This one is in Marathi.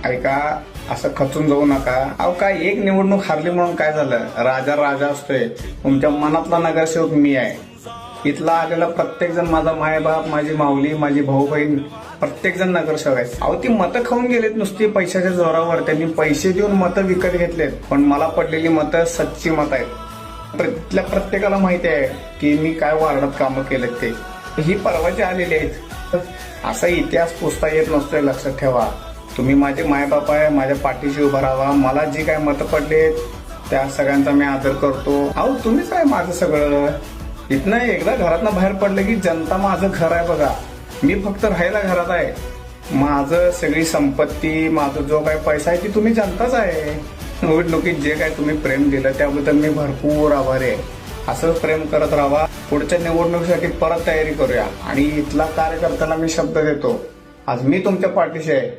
ऐका, असं खचून जाऊ नका. अहो काय एक निवडणूक हारली म्हणून काय झालं? राजा राजा असतोय. तुमच्या मनातला नगरसेवक मी आहे. इथला आलेला प्रत्येक जण, माझा मायबाप, माझी माऊली, माझी भाऊ बहीण, प्रत्येक जण नगरसेवक आहे. अहो ती मतं खाऊन गेलेत नुसती पैशाच्या जोरावर. त्यांनी पैसे देऊन मतं विकत घेतलेत. पण मला पडलेली मतं सच्ची मतं आहेत. तिथल्या प्रत्येकाला माहिती आहे की मी काय वार्डात कामं केलेत ते. ही परवाची आलेली आहेत. असा इतिहास पुसता येत नसतोय, लक्षात ठेवा. तुम्ही माझे मायबाप आहे, माझ्या पाठीशी उभा राहा. मला जी काय मतं पडलेत त्या सगळ्यांचा मी आदर करतो. अहो तुम्हीच आहे माझं सगळं. इथनं एकदा घरातनं बाहेर पडलं की जनता माझं घर आहे बघा. मी फक्त राहायला घरात आहे. माझं सगळी संपत्ती, माझा जो काय पैसा आहे ती तुम्ही जनताच आहे. निवडणुकीत जे काय तुम्ही प्रेम दिलं त्याबद्दल मी भरपूर आभारी आहे. असंच प्रेम करत राहा. पुढच्या निवडणुकीसाठी परत तयारी करूया. आणि इथला कार्यकर्त्याला मी शब्द देतो, आज मी तुमच्या पाठीशी आहे.